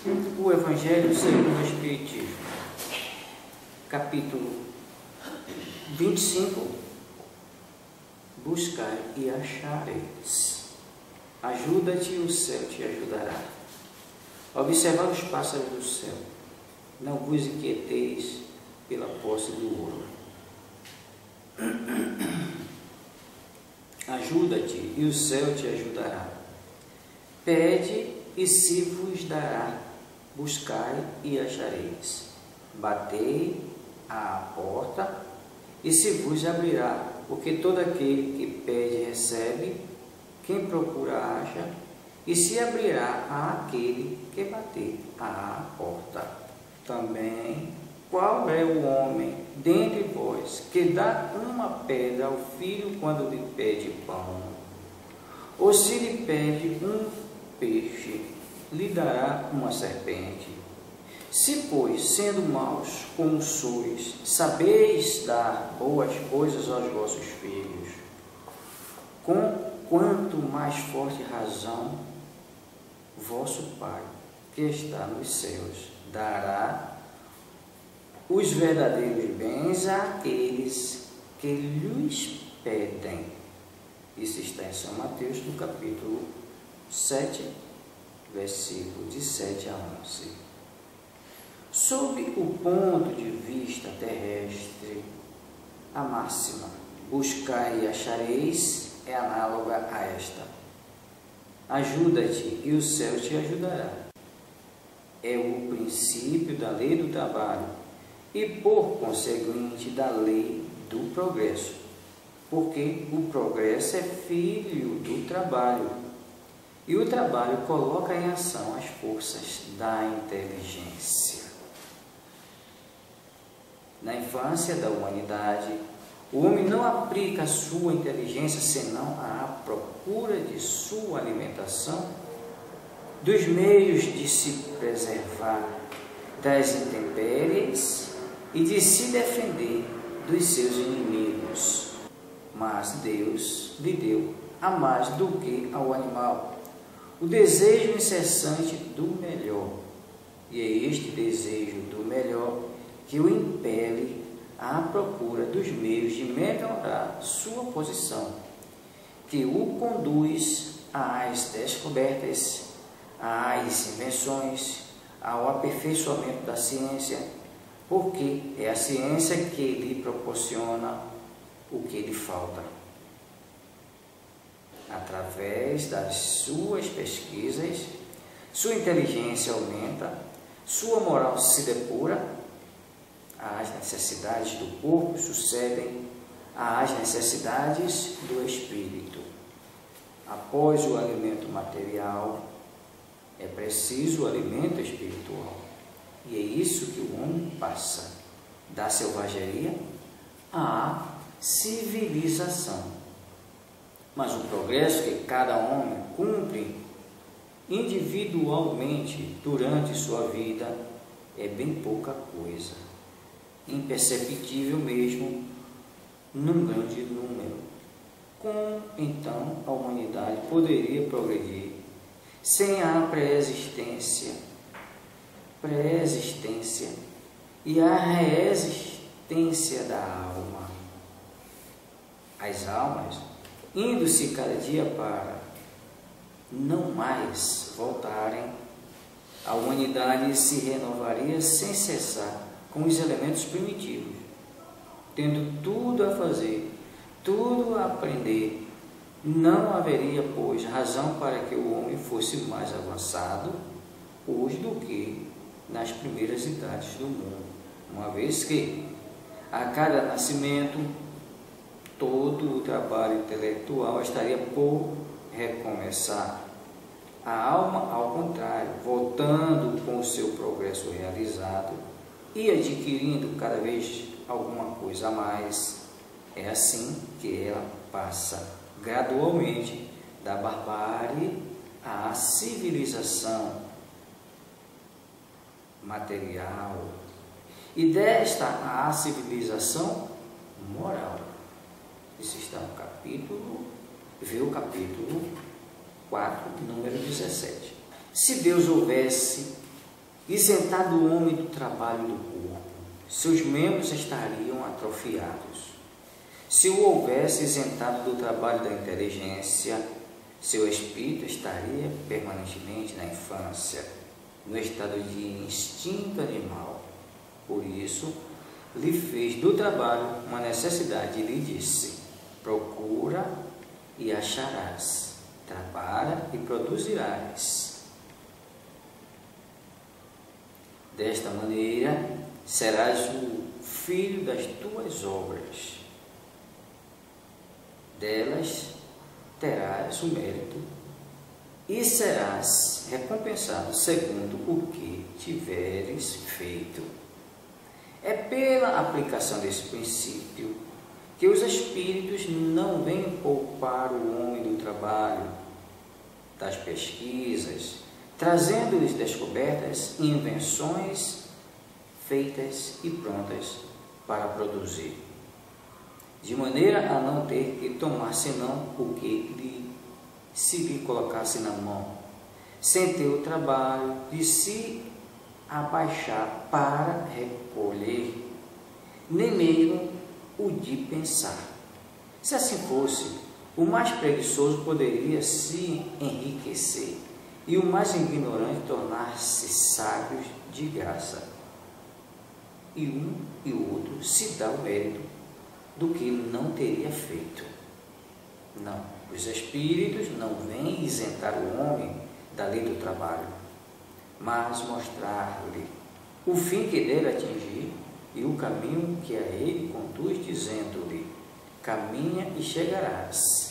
O Evangelho segundo o Espiritismo, capítulo 25. Buscai e achareis. Ajuda-te e o céu te ajudará. Observar os pássaros do céu. Não vos inquieteis pela posse do ouro. Ajuda-te e o céu te ajudará. Pede e se vos dará. Buscai e achareis. Batei à porta e se vos abrirá. Porque todo aquele que pede recebe, quem procura acha, e se abrirá àquele que bater à porta. Também, qual é o homem dentre vós que dá uma pedra ao filho quando lhe pede pão? Ou se lhe pede um peixe, lhe dará uma serpente? Se, pois, sendo maus como sois, sabeis dar boas coisas aos vossos filhos, com quanto mais forte razão, vosso Pai, que está nos céus, dará os verdadeiros bens àqueles que lhes pedem. Isso está em São Mateus, no capítulo 7, versículo de 7 a 11. Sob o ponto de vista terrestre, a máxima buscai e achareis é análoga a esta. Ajuda-te e o céu te ajudará. É o princípio da lei do trabalho e, por conseguinte, da lei do progresso, porque o progresso é filho do trabalho e o trabalho coloca em ação as forças da inteligência. Na infância da humanidade, o homem não aplica a sua inteligência senão à procura de sua alimentação, dos meios de se preservar das intempéries e de se defender dos seus inimigos. Mas Deus lhe deu a mais do que ao animal o desejo incessante do melhor, e é este desejo do melhor que o impele à procura dos meios de melhorar sua posição, que o conduz às descobertas, às invenções, ao aperfeiçoamento da ciência, porque é a ciência que lhe proporciona o que lhe falta. Através das suas pesquisas, sua inteligência aumenta, sua moral se depura, as necessidades do corpo sucedem às necessidades do espírito. Após o alimento material, é preciso o alimento espiritual. E é isso que o homem passa da selvageria à civilização. Mas o progresso que cada homem cumpre individualmente durante sua vida é bem pouca coisa, imperceptível mesmo num grande número. Como então a humanidade poderia progredir sem a pré-existência e a reexistência da alma? As almas, indo-se cada dia para não mais voltarem, a humanidade se renovaria sem cessar com os elementos primitivos, tendo tudo a fazer, tudo a aprender. Não haveria, pois, razão para que o homem fosse mais avançado hoje do que nas primeiras idades do mundo, uma vez que, a cada nascimento, todo o trabalho intelectual estaria por recomeçar. A alma, ao contrário, voltando com o seu progresso realizado e adquirindo cada vez alguma coisa a mais, é assim que ela passa gradualmente da barbárie à civilização material e desta à civilização moral. Isso está no capítulo, vê o capítulo 4, número 17. Se Deus houvesse Isentado o homem do trabalho do corpo, seus membros estariam atrofiados. Se o houvesse isentado do trabalho da inteligência, seu espírito estaria permanentemente na infância, no estado de instinto animal. Por isso, lhe fez do trabalho uma necessidade e lhe disse: procura e acharás, trabalha e produzirás. Desta maneira, serás o filho das tuas obras. Delas terás o mérito e serás recompensado segundo o que tiveres feito. É pela aplicação desse princípio que os espíritos não vêm poupar o homem do trabalho, das pesquisas, trazendo-lhes descobertas e invenções feitas e prontas para produzir, de maneira a não ter que tomar senão o que se lhe colocasse na mão, sem ter o trabalho de se abaixar para recolher, nem mesmo o de pensar. Se assim fosse, o mais preguiçoso poderia se enriquecer e o mais ignorante tornar-se sábios de graça. E um e o outro se dá o mérito do que não teria feito. Não, os espíritos não vêm isentar o homem da lei do trabalho, mas mostrar-lhe o fim que deve atingir e o caminho que a ele conduz, dizendo-lhe: caminha e chegarás.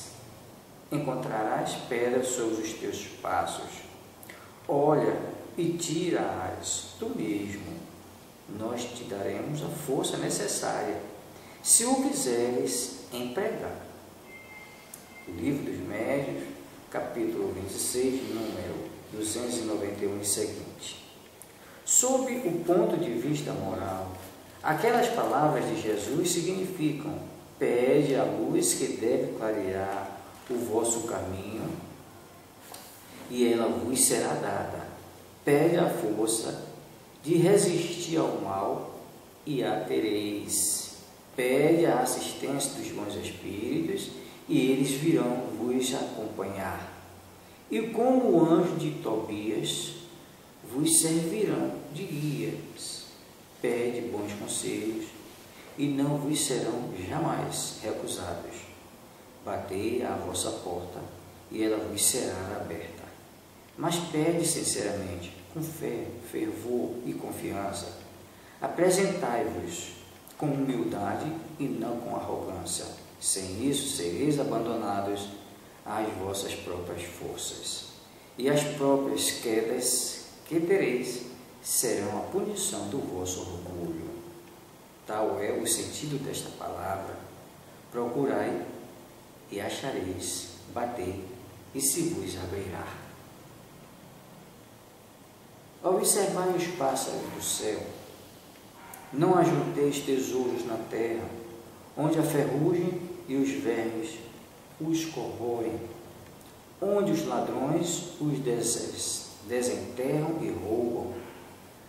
Encontrarás pedras sobre os teus passos. Olha e tira-as tu mesmo. Nós te daremos a força necessária, se o quiseres empregar. O Livro dos Médiuns, capítulo 26, número 291 e seguinte. Sob o ponto de vista moral, aquelas palavras de Jesus significam: pede a luz que deve clarear o vosso caminho, e ela vos será dada. Pede a força de resistir ao mal, e a tereis. Pede a assistência dos bons espíritos, e eles virão vos acompanhar. E como o anjo de Tobias, vos servirão de guias. Pede bons conselhos, e não vos serão jamais recusados. Batei à vossa porta, e ela vos será aberta. Mas pede sinceramente, com fé, fervor e confiança. Apresentai-vos com humildade e não com arrogância. Sem isso, sereis abandonados às vossas próprias forças. E as próprias quedas que tereis serão a punição do vosso orgulho. Tal é o sentido desta palavra. Procurai e achareis, batei e se vos abrirá. Observai os pássaros do céu. Não ajunteis tesouros na terra, onde a ferrugem e os vermes os corroem, onde os ladrões os desenterram e roubam.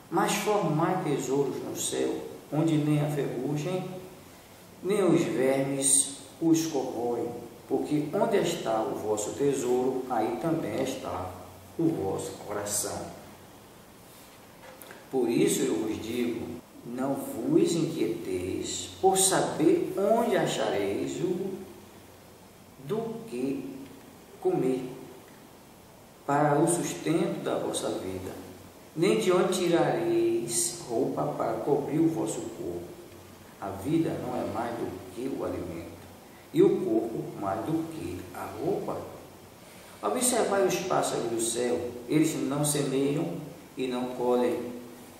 Mas formai tesouros no céu, onde nem a ferrugem nem os vermes os corroem, porque onde está o vosso tesouro, aí também está o vosso coração. Por isso eu vos digo, não vos inquieteis por saber onde achareis do que comer para o sustento da vossa vida, nem de onde tirareis roupa para cobrir o vosso corpo. A vida não é mais do que o alimento, e o corpo mais do que a roupa. Observai os pássaros do céu, eles não semeiam e não colhem,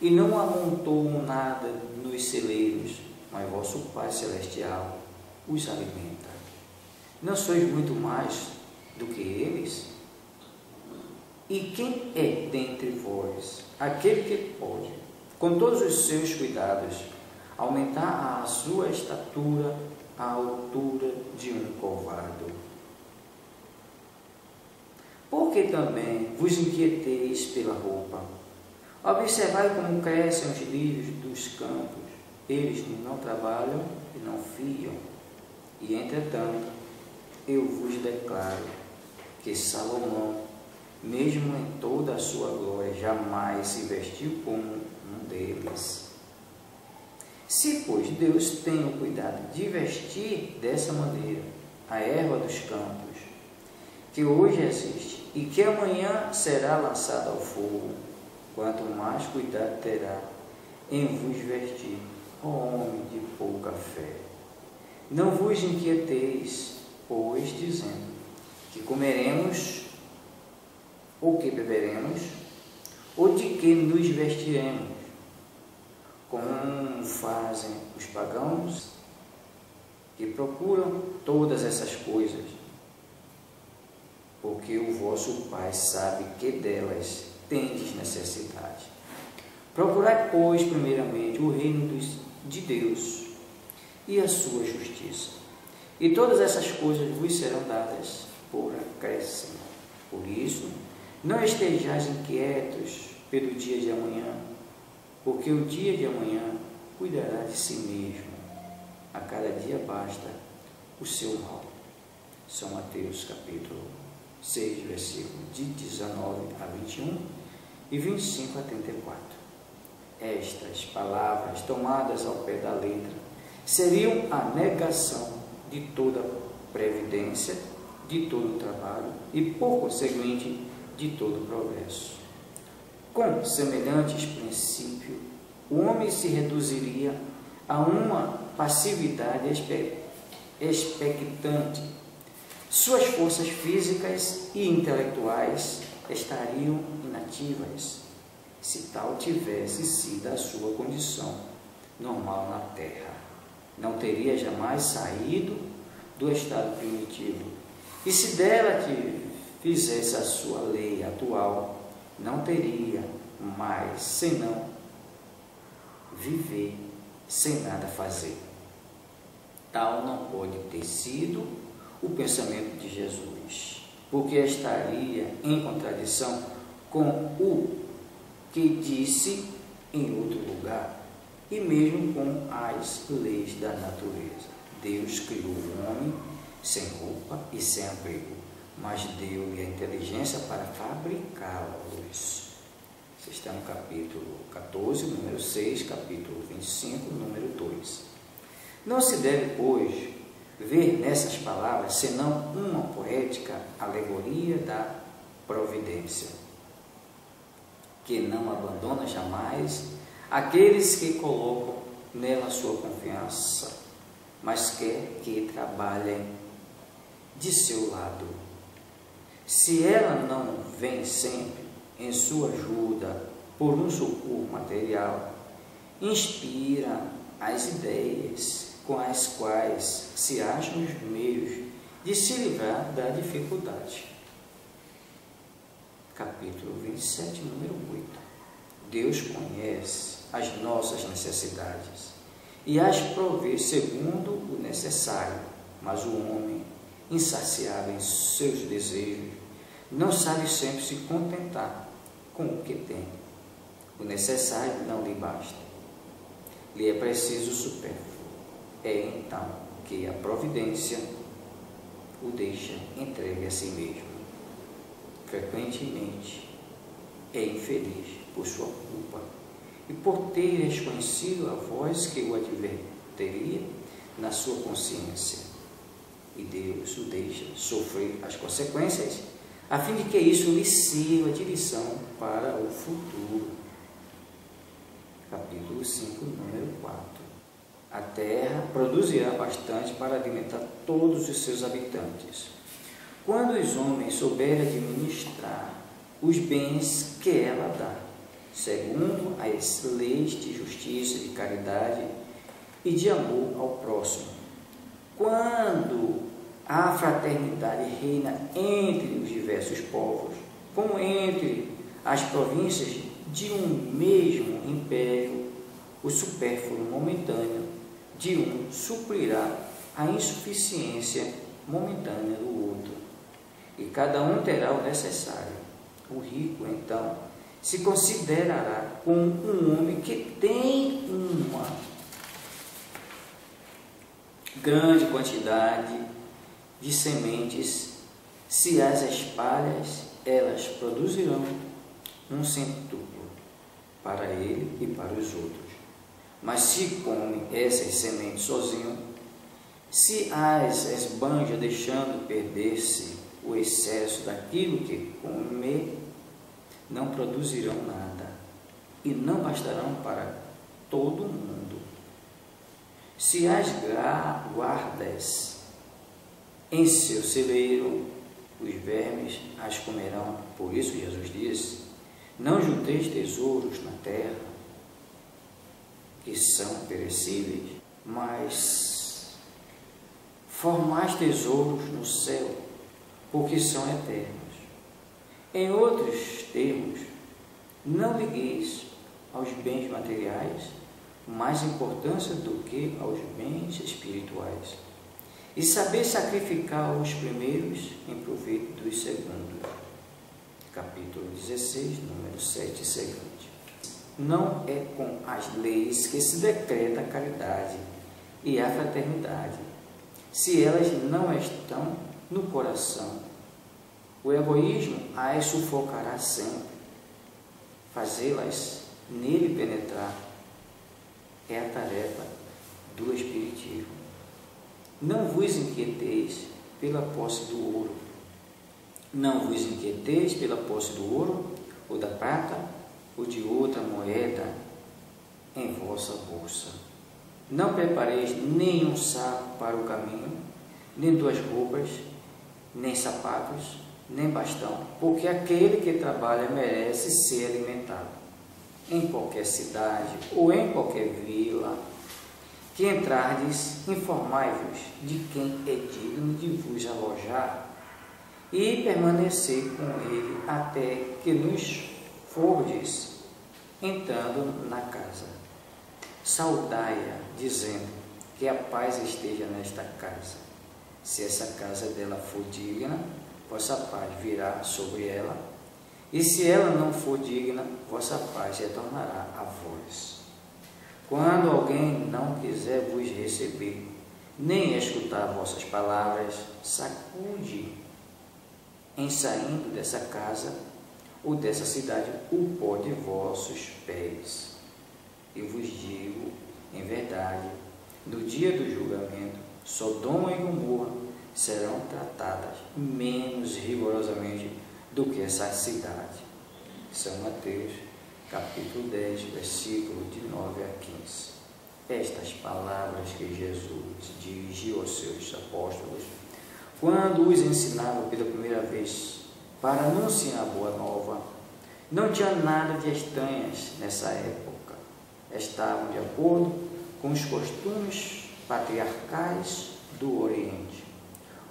e não amontoam nada nos celeiros, mas vosso Pai Celestial os alimenta. Não sois muito mais do que eles? E quem é dentre vós aquele que pode, com todos os seus cuidados, aumentar a sua estatura à altura de um covado? Porque também vos inquieteis pela roupa. Observai como crescem os lírios dos campos. Eles não trabalham e não fiam. E, entretanto, eu vos declaro que Salomão, mesmo em toda a sua glória, jamais se vestiu como um deles. Se, pois, Deus tem o cuidado de vestir dessa maneira a erva dos campos, que hoje existe e que amanhã será lançada ao fogo, quanto mais cuidado terá em vos vestir, ó homem de pouca fé. Não vos inquieteis, pois, dizendo que comeremos, ou que beberemos, ou de que nos vestiremos, como fazem os pagãos, que procuram todas essas coisas, porque o vosso Pai sabe que delas tendes necessidade. Procurai, pois, primeiramente o reino de Deus e a sua justiça, e todas essas coisas vos serão dadas por acréscimo. Por isso, não estejais inquietos pelo dia de amanhã, porque o dia de amanhã cuidará de si mesmo. A cada dia basta o seu mal. São Mateus capítulo 6, versículo de 19 a 21 e 25 a 34. Estas palavras, tomadas ao pé da letra, seriam a negação de toda previdência, de todo trabalho e, por conseguinte, de todo progresso. Com semelhantes princípios, o homem se reduziria a uma passividade expectante. Suas forças físicas e intelectuais estariam inativas, se tal tivesse sido a sua condição normal na Terra. Não teria jamais saído do estado primitivo. E se dela fizesse a sua lei atual, não teria mais senão viver sem nada fazer. Tal não pode ter sido o pensamento de Jesus, porque estaria em contradição com o que disse em outro lugar, e mesmo com as leis da natureza. Deus criou o homem sem roupa e sem abrigo, mas deu-lhe a inteligência para fabricá-los. Isso está no capítulo 14, número 6, capítulo 25, número 2. Não se deve, pois, ver nessas palavras senão uma poética alegoria da providência, que não abandona jamais aqueles que colocam nela sua confiança, mas quer que trabalhem de seu lado. Se ela não vem sempre em sua ajuda por um socorro material, inspira as ideias com as quais se acham os meios de se livrar da dificuldade. Capítulo 27, número 8. Deus conhece as nossas necessidades e as provê segundo o necessário, mas o homem, insaciável em seus desejos, não sabe sempre se contentar com o que tem. O necessário não lhe basta. Lhe é preciso o supérfluo. É então que a providência o deixa entregue a si mesmo. Frequentemente é infeliz por sua culpa e por ter desconhecido a voz que o advertiria na sua consciência. E Deus o deixa sofrer as consequências, a fim de que isso lhe sirva de lição para o futuro. Capítulo 5, número 4. A terra produzirá bastante para alimentar todos os seus habitantes, quando os homens souberem administrar os bens que ela dá, segundo as leis de justiça, de caridade e de amor ao próximo. Quando a fraternidade reina entre os diversos povos, como entre as províncias de um mesmo império, o supérfluo momentâneo de um suprirá a insuficiência momentânea do outro, e cada um terá o necessário. O rico, então, se considerará como um homem que tem uma grande quantidade de sementes. Se as espalhas, elas produzirão um centúplo para ele e para os outros. Mas se come essas sementes sozinho, se as esbanja deixando perder-se o excesso daquilo que come, não produzirão nada e não bastarão para todo mundo. Se as guardas em seu celeiro, os vermes as comerão. Por isso Jesus disse: não junteis tesouros na terra, que são perecíveis, mas formais tesouros no céu, porque são eternos. Em outros termos, não ligueis aos bens materiais mais importância do que aos bens espirituais, e saber sacrificar os primeiros em proveito dos segundos. Capítulo 16, número 7 e seguinte. Não é com as leis que se decreta a caridade e a fraternidade. Se elas não estão no coração, o egoísmo as sufocará sempre. Fazê-las nele penetrar é a tarefa do Espiritismo. Não vos inquieteis pela posse do ouro. Não vos inquieteis pela posse do ouro, ou da prata, ou de outra moeda em vossa bolsa. Não prepareis nem um saco para o caminho, nem duas roupas, nem sapatos, nem bastão, porque aquele que trabalha merece ser alimentado. Em qualquer cidade ou em qualquer vila que entrardes, informai-vos de quem é digno de vos alojar e permanecer com ele até que nos fordes entrando na casa. Saudai-a, dizendo que a paz esteja nesta casa. Se essa casa dela for digna, vossa paz virá sobre ela, e se ela não for digna, vossa paz retornará a vós. Quando alguém não quiser vos receber, nem escutar vossas palavras, sacude, em saindo dessa casa ou dessa cidade, o pó de vossos pés. Eu vos digo, em verdade, no dia do julgamento, Sodoma e Gomorra serão tratadas menos rigorosamente do que essa cidade. São Mateus, capítulo 10, versículo de 9 a 15. Estas palavras que Jesus dirigiu aos seus apóstolos, quando os ensinava pela primeira vez para anunciar a boa nova, não tinha nada de estranhas nessa época. Estavam de acordo com os costumes patriarcais do Oriente,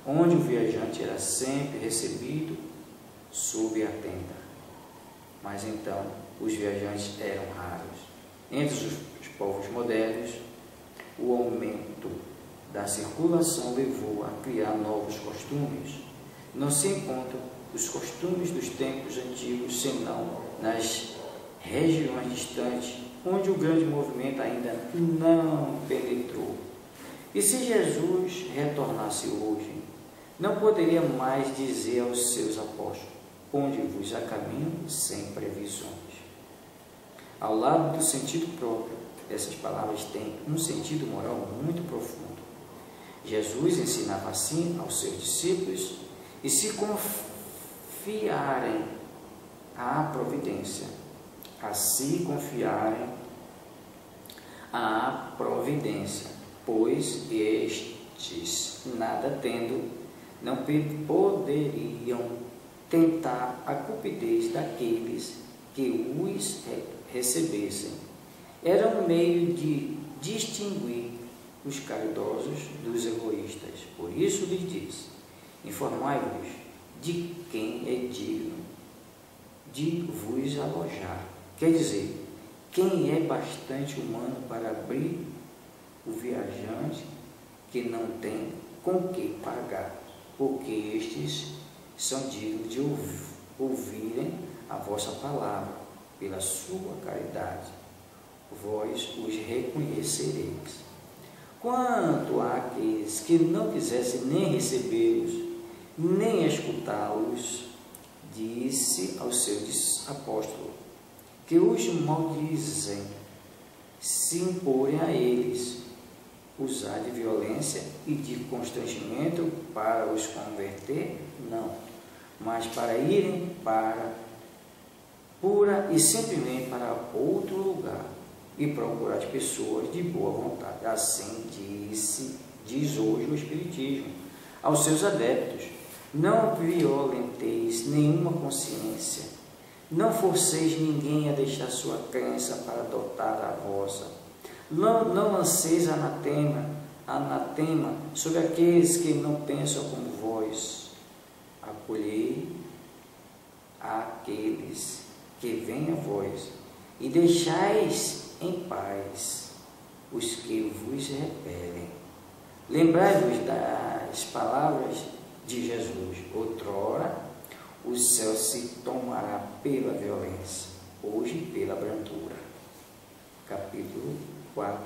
onde o viajante era sempre recebido sob a tenda. Mas então os viajantes eram raros. Entre os povos modernos, o aumento da circulação levou a criar novos costumes. Não se encontram os costumes dos tempos antigos, senão nas regiões distantes, onde o grande movimento ainda não penetrou. E se Jesus retornasse hoje, não poderia mais dizer aos seus apóstolos: onde vos a caminho sem previsões. Ao lado do sentido próprio, essas palavras têm um sentido moral muito profundo. Jesus ensinava assim aos seus discípulos, e se confiarem à providência, pois estes, nada tendo, não poderiam tentar a cupidez daqueles que os recebessem. Era um meio de distinguir os caridosos dos egoístas. Por isso lhes diz: informai-vos de quem é digno de vos alojar. Quer dizer, quem é bastante humano para abrir o viajante que não tem com que pagar, porque estes são dignos de ouvirem a vossa palavra. pela sua caridade, vós os reconhecereis. Quanto àqueles que não quisessem nem recebê-los, nem escutá-los, disse aos seus apóstolos, que os maldizem, se imporem a eles, usar de violência e de constrangimento para os converter, não, mas para irem para pura e simplesmente para outro lugar e procurar as pessoas de boa vontade. Assim diz hoje o Espiritismo aos seus adeptos: não violenteis nenhuma consciência, não forceis ninguém a deixar sua crença para adotar a vossa, não lanceis anatema sobre aqueles que não pensam como vós, acolhei aqueles que vêm a vós e deixais em paz os que vos repelem. Lembrai-vos das palavras de Jesus: outrora o céu se tomará pela violência, hoje pela brandura. Capítulo 4,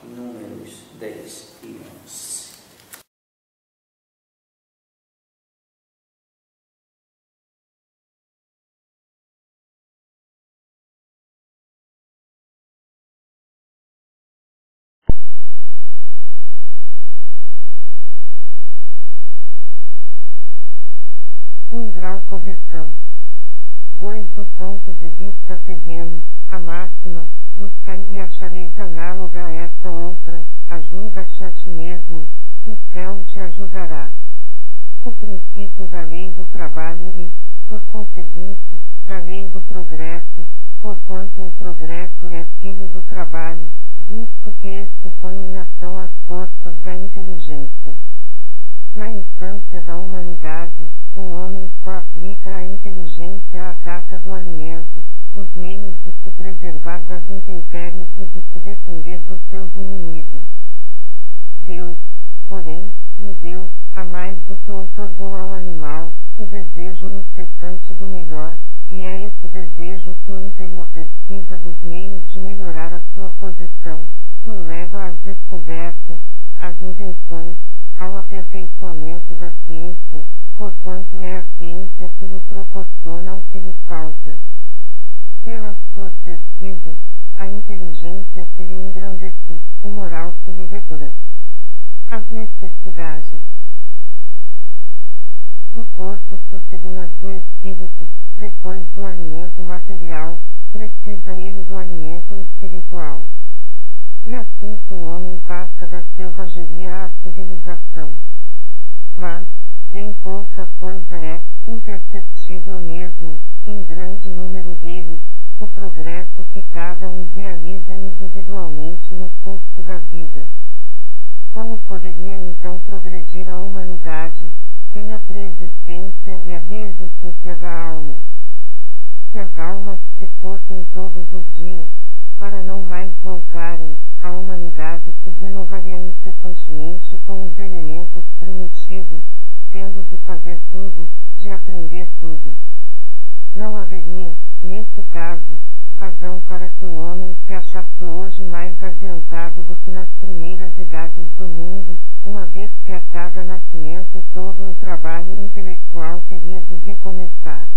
números 10 e 11. Correção. 2. Do ponto de vista terreno, a máxima, buscai e achareis análoga a essa outra, ajuda-te a ti mesmo, e o céu te ajudará. O princípio da lei do trabalho e, por conseguinte, da lei do progresso, porquanto o progresso é filho do trabalho, visto que este põe em ação as forças da inteligência. Na infância da humanidade, o homem só aplica a inteligência à caça do alimento, os meios de se preservar das intempéries e de se defender dos seus inimigos. Deus, porém, lhe deu, a mais do que outorgou ao animal, o desejo incessante do melhor, e é esse desejo que o empenha a pesquisa dos meios de melhorar a sua posição, que o leva às descobertas, às invenções, ao aperfeiçoamento da ciência, porquanto é a ciência que lhe proporciona o que lhe falta. Pelas suas pesquisas, a inteligência se lhe engrandece, o moral se lhe redura. As necessidades do corpo sucedem as do espírito, depois do alimento material, precisa ele do alimento espiritual. E assim que o homem passa da selvageria à civilização. Mas, bem pouca coisa é, imperceptível mesmo, em grande número deles, o progresso que cada um realiza individualmente no curso da vida. Como poderia então progredir a humanidade, sem a preexistência e a reexistência da alma? Se as almas se fossem todos os dias, para não mais voltarem, a humanidade se renovaria incessantemente com os elementos primitivos, tendo de fazer tudo, de aprender tudo. Não haveria, nesse caso, razão para que o homem se achasse hoje mais adiantado do que nas primeiras idades do mundo, uma vez que a cada nascimento todo o trabalho intelectual teria de recomeçar.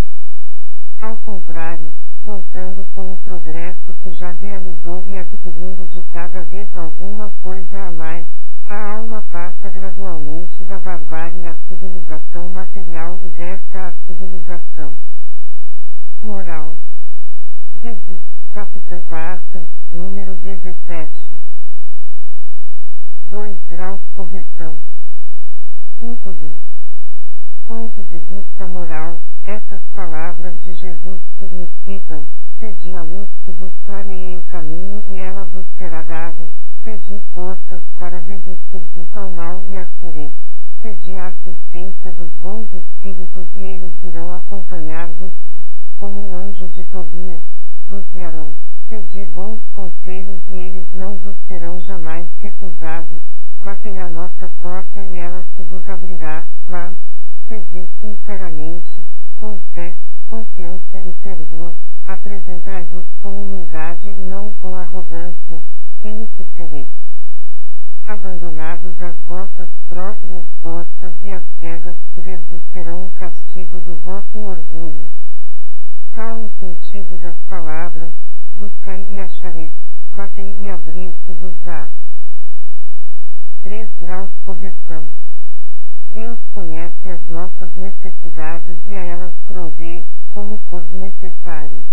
Ao contrário, voltando com o progresso que já realizou e adquirindo de cada vez alguma coisa a mais, a alma passa gradualmente da barbárie à civilização material e desta à civilização moral. Jesus, capítulo 4, número 17. 2. Graus correção. 5. Ponto de vista moral, essas palavras de Jesus significam: pedi a luz que vos clareie o caminho e ela vos será dada, pedi forças para resistir ao mal e a fúria, pedi a assistência dos bons espíritos e eles irão acompanhar-vos, como um anjo de Tobias, vos guiarão, pedi bons conselhos e eles não vos serão jamais recusados, batem a nossa porta e ela se vos abrirá, mas, pedi sinceramente, com fé, confiança e fervor, Apresentai-vos com humildade e não com arrogância, sendo-se feliz. Abandonados as vossas próprias forças e as trevas que resistirão o castigo do vosso orgulho. Tal o sentido das palavras, buscai e achareis, batei e abrir-se-vos-á. 3 graus correção. Deus conhece as nossas necessidades e a elas provê, como for necessário.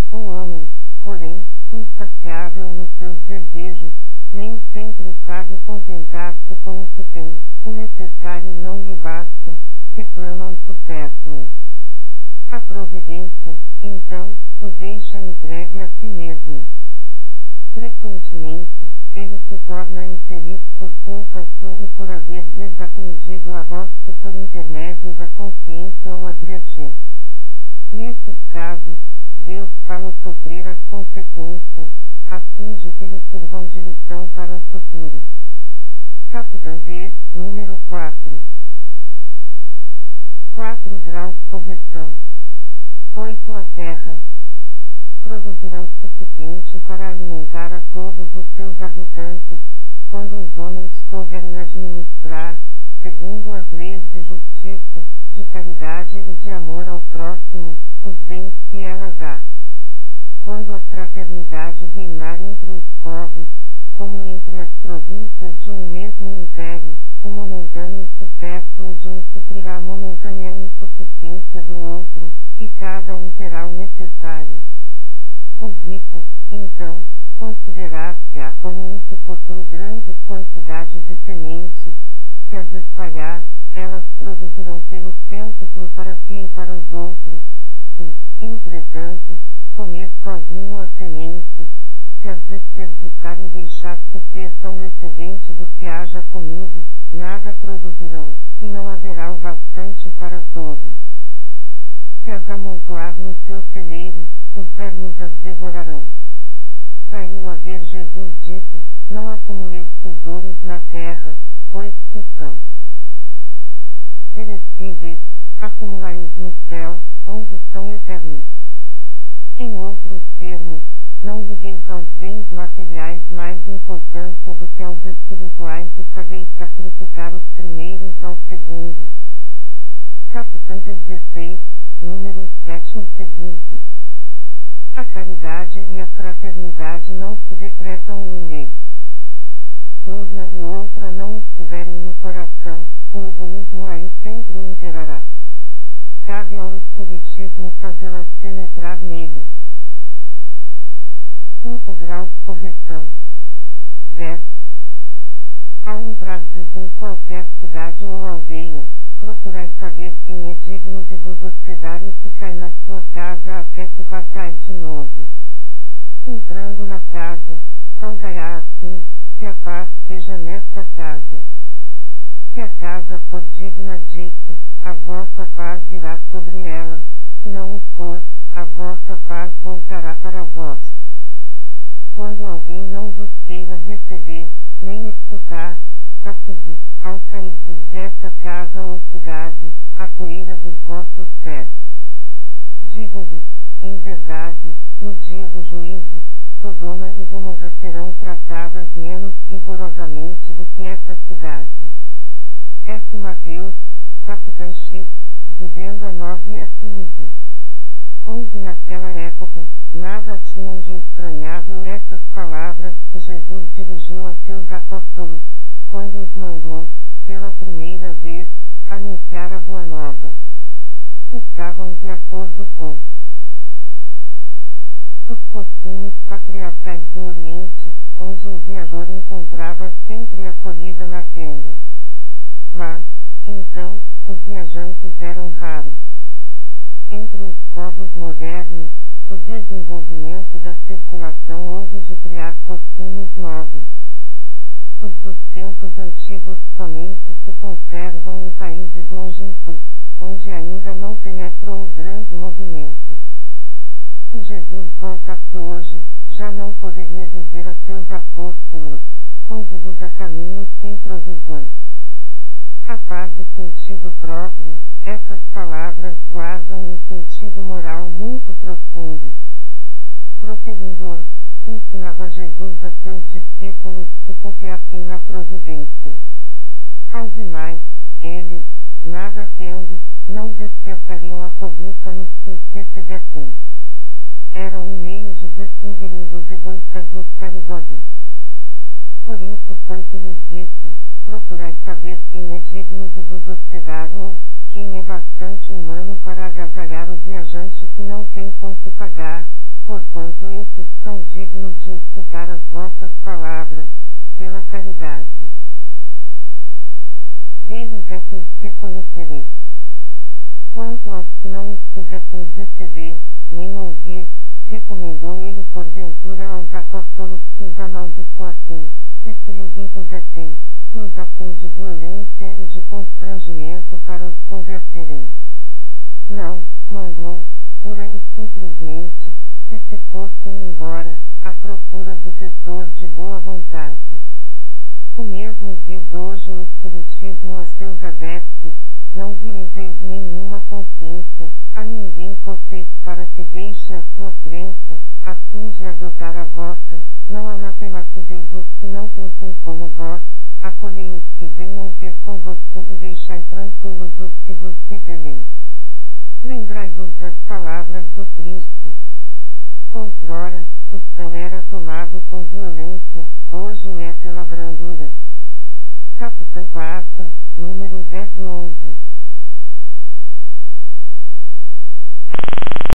O homem, porém, insaciável nos seus desejos, nem sempre sabe contentar-se com o que tem, o necessário não lhe basta, reclama o supérfluo. A providência, então, o deixa entregue a si mesmo. Frequentemente, ele se torna infeliz por culpa sua e por haver desatendido a voz que por intermédio da consciência o advertiu. Nesses casos, Deus fala sofrer as consequências, a fim de que lhe sirvam de lição para o futuro. Capítulo V, número 4. 4 graus correção. 8 a terra. Produzirá o suficiente para alimentar a todos os seus habitantes, quando os homens souberem administrar, segundo as leis de justiça, de caridade e de amor ao próximo, os bens que ela dá. Quando a fraternidade reinar entre os povos, como entre as províncias de um mesmo império, o momentâneo supérfluo de um suprirá a momentânea insuficiência do outro, e cada um terá o necessário. O rico, então, considerar-se-á como um que possui grande quantidade de sementes, que as espalhar, elas produzirão pelo cêntuplo para si e para os outros, e, entretanto, comer sozinho a semente, se as desperdiçar e deixar que cresça um excedente do que haja comido, nada produzirão, e não haverá o bastante para todos. Se as amontoar no seu celeiro, os vermes as devorarão. Vai o haver Jesus dito, não acumuleis tesouros na terra, pois que são perecíveis, acumulai-os no céu, onde são eternos. Em outros termos, não ligueis aos bens materiais mais importância do que aos espirituais e sabeis sacrificar os primeiros aos segundos. Capítulo 16, número 7 e seguinte. A caridade e a fraternidade não se decretam em lei. Se uma e outra não estiverem no coração, o egoísmo aí sempre imperará. Cabe ao espiritismo fazê-las penetrar nele. 5 graus correção. 10. Ao entrardes em qualquer cidade ou aldeia, procurai saber quem é digno de vos hospedar e ficai na sua casa até que passais de novo. Entrando na casa, saudai-a assim, que a paz seja nesta casa. Se a casa for digna disso, a vossa paz virá sobre ela, se não o for, a vossa paz voltará para vós. Quando alguém não vos queira receber, nem escutar, sacude, ao sairdes desta casa ou cidade, a poeira dos vossos pés. Digo-lhes, em verdade, no dia do juízo, Sodoma e Gomorra serão tratadas menos rigorosamente do que essa cidade. S. Mateus, capítulo X, de 19 a 15. Onde naquela época, nada tinham de estranhável essas palavras que Jesus dirigiu a seus apóstolos, quando os mandou, pela primeira vez, anunciar a boa nova. Estavam de acordo com os costumes patriarcais do Oriente, onde o viajor encontrava sempre acolhida na tenda. Mas, então, os viajantes eram raros. Entre os povos modernos, o desenvolvimento da circulação houve de criar costumes novos. Os dos tempos antigos somente se conservam em países longínquos, onde ainda não penetrou o grande movimento. Se Jesus voltasse hoje, já não poderia dizer a seus apóstolos, conde-vos a caminho sem provisões. Capaz de sentido próprio, essas palavras guardam um sentido moral muito profundo. Prosseguindo, ensinava Jesus a seus discípulos que confiassem na providência. Ao demais, eles, nada tendo, não despertariam a cobiça nos que esquece de assim. Era um meio de distinguirem os egoístas dos caridosos. Por isso foi que lhes disse, procurai saber quem é digno de vos hospedar ou quem é bastante humano para agasalhar o viajante que não tem com que pagar, porquanto esses são dignos de escutar as vossas palavras, pela caridade. Deles é que se conhecereis. Quanto aos que não estivessem de se ver, nem ouvir, recomendou ele porventura aos apóstolos que os amaldiçoassem, e se lhes impusessem, os ação de violência e de constrangimento para os converterem. Não, mandou, pura e simplesmente, que se fossem embora, à procura do pessoas de boa vontade. O mesmo diz hoje o Espiritismo a seus adeptos, não direis nenhuma consciência, a ninguém vocês para que deixe a sua crença, a fim de adotar a vossa, não anatematizei os que não pensem como vós, acolhei os que venham ter com você e deixai tranquilos os que vos seguirem. Lembrai-vos das palavras do Cristo. Outrora, o céu era tomado com violência, hoje é pela brandura. Capitão 4, número 10 e 11.